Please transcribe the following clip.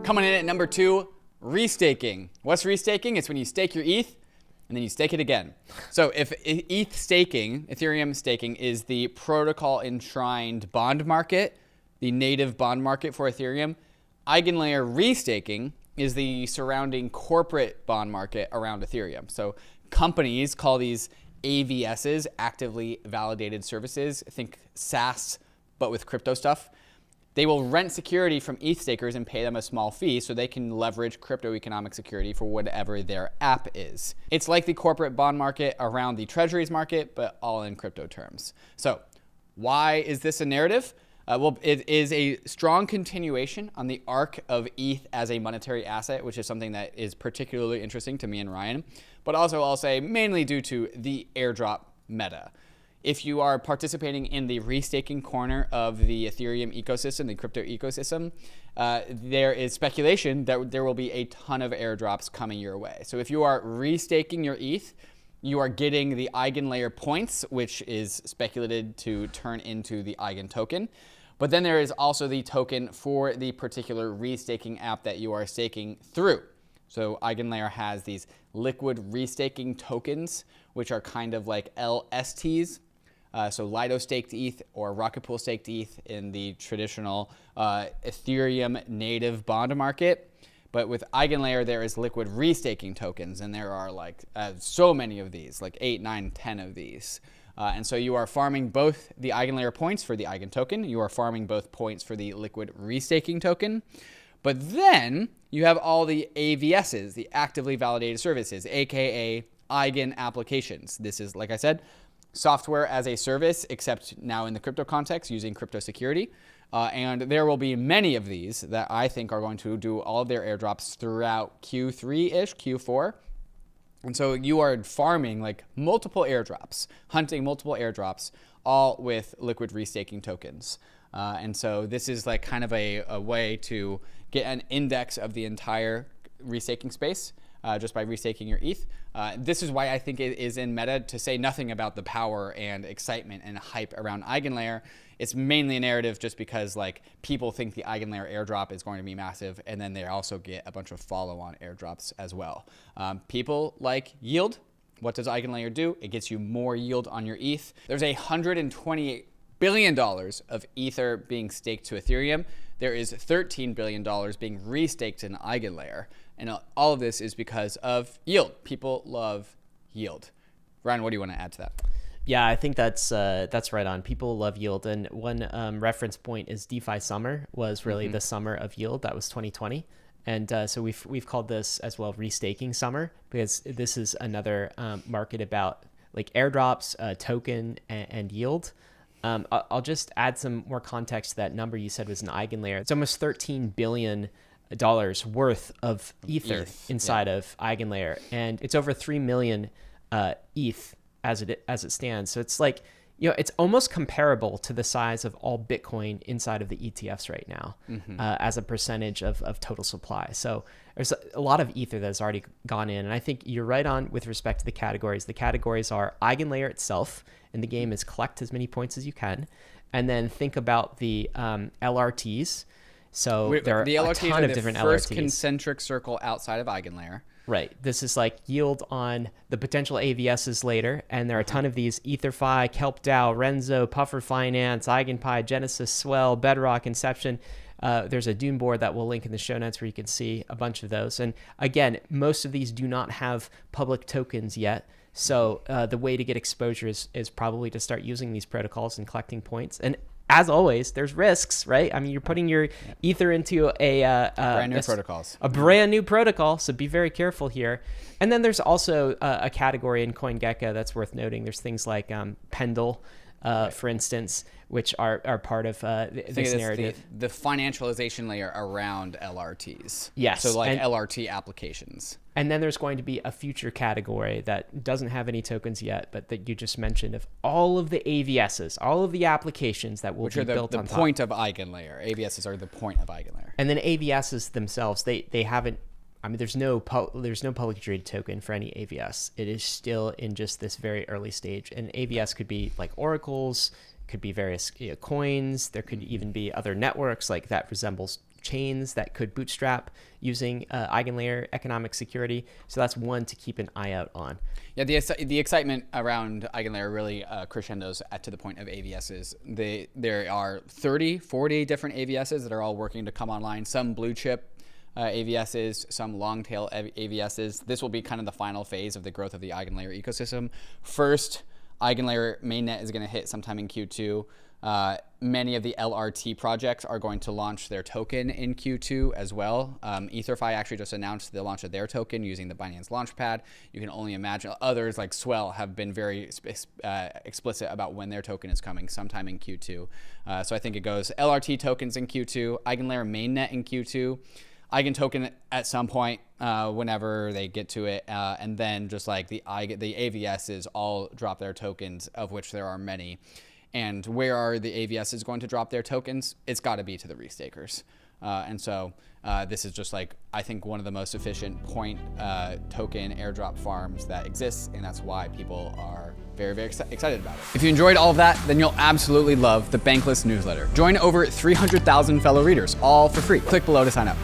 Coming in at number 2, restaking. What's restaking? It's when you stake your ETH and then you stake it again. So if ETH staking, Ethereum staking, is the protocol enshrined bond market, the native bond market for Ethereum, EigenLayer restaking is the surrounding corporate bond market around Ethereum. So companies call these AVSs, actively validated services. Think SaaS, but with crypto stuff. They will rent security from ETH stakers and pay them a small fee so they can leverage crypto economic security for whatever their app is. It's like the corporate bond market around the treasuries market, but all in crypto terms. So why is this a narrative? Well, it is a strong continuation on the arc of ETH as a monetary asset, which is something that is particularly interesting to me and Ryan, but also I'll say mainly due to the airdrop meta. If you are participating in the restaking corner of the Ethereum ecosystem, the crypto ecosystem, there is speculation that there will be a ton of airdrops coming your way. So if you are restaking your ETH, you are getting the EigenLayer points, which is speculated to turn into the Eigen token. But then there is also the token for the particular restaking app that you are staking through. So EigenLayer has these liquid restaking tokens, which are kind of like LSTs. So Lido staked ETH or Rocket Pool staked ETH in the traditional Ethereum native bond market. But with EigenLayer, there is liquid restaking tokens, and there are like so many of these, like 8, 9, 10 of these. And so you are farming both the EigenLayer points for the Eigen token. You are farming both points for the liquid restaking token. But then you have all the AVSs, the actively validated services, aka Eigen applications. This is, like I said, software as a service, except now in the crypto context using crypto security. And there will be many of these that I think are going to do all of their airdrops throughout Q3-ish, Q4. And so you are farming like multiple airdrops, hunting multiple airdrops, all with liquid restaking tokens. And so this is like kind of a way to get an index of the entire restaking space. Just by restaking your ETH. This is why I think it is in meta, to say nothing about the power and excitement and hype around EigenLayer. It's mainly a narrative just because like people think the EigenLayer airdrop is going to be massive, and then they also get a bunch of follow-on airdrops as well. People like yield. What does EigenLayer do? It gets you more yield on your ETH. There's $128 billion of Ether being staked to Ethereum. There is $13 billion being restaked in EigenLayer. And all of this is because of yield. People love yield. Ryan, what do you want to add to that? Yeah, I think that's right on. People love yield. And one reference point is DeFi summer was really the summer of yield. That was 2020. And so we've called this as well restaking summer, because this is another market about like airdrops, token, and yield. I'll just add some more context to that number you said was an EigenLayer. It's almost $13 billion worth of Ether inside of EigenLayer, and it's over 3 million ETH as it stands. So it's like, it's almost comparable to the size of all Bitcoin inside of the ETFs right now, as a percentage of total supply. So there's a lot of Ether that has already gone in, and I think you're right on with respect to the categories. The categories are EigenLayer itself, and the game is collect as many points as you can, and then think about the LRTs. So there are a ton of different LRTs. The first concentric circle outside of EigenLayer. Right. This is like yield on the potential AVSs later. And there are a ton of these: EtherFi, KelpDAO, Renzo, Puffer Finance, EigenPi, Genesis, Swell, Bedrock, Inception. There's a Dune board that we'll link in the show notes where you can see a bunch of those. And again, most of these do not have public tokens yet. So the way to get exposure is probably to start using these protocols and collecting points. And as always, there's risks, right? I mean, you're putting your Ether into a brand new protocol, so be very careful here. And then there's also a category in CoinGecko that's worth noting. There's things like Pendle, for instance, which are part of this narrative. The financialization layer around LRTs. Yes. So like LRT applications. And then there's going to be a future category that doesn't have any tokens yet, but that you just mentioned, of all of the AVSs, all of the applications that will be built on top. The point of EigenLayer. AVSs are the point of EigenLayer. And then AVSs themselves, they haven't, I mean, there's no publicly traded token for any AVS. It is still in just this very early stage. And AVS could be like oracles, could be various coins. There could even be other networks like that resembles chains that could bootstrap using EigenLayer economic security. So that's one to keep an eye out on. Yeah, the excitement around EigenLayer really crescendos to the point of AVSs. There are 30, 40 different AVSs that are all working to come online. Some blue chip AVSs, some long tail AVSs. This will be kind of the final phase of the growth of the EigenLayer ecosystem. First, EigenLayer mainnet is going to hit sometime in Q2. Many of the LRT projects are going to launch their token in Q2 as well. EtherFi actually just announced the launch of their token using the Binance Launchpad. You can only imagine others like Swell have been very explicit about when their token is coming, sometime in Q2. So I think it goes LRT tokens in Q2, EigenLayer mainnet in Q2, Eigen token at some point whenever they get to it, and then just like the AVSs all drop their tokens, of which there are many. And where are the AVSs going to drop their tokens? It's got to be to the restakers. And so this is just like, I think, one of the most efficient point token airdrop farms that exists. And that's why people are very, very excited about it. If you enjoyed all of that, then you'll absolutely love the Bankless newsletter. Join over 300,000 fellow readers, all for free. Click below to sign up.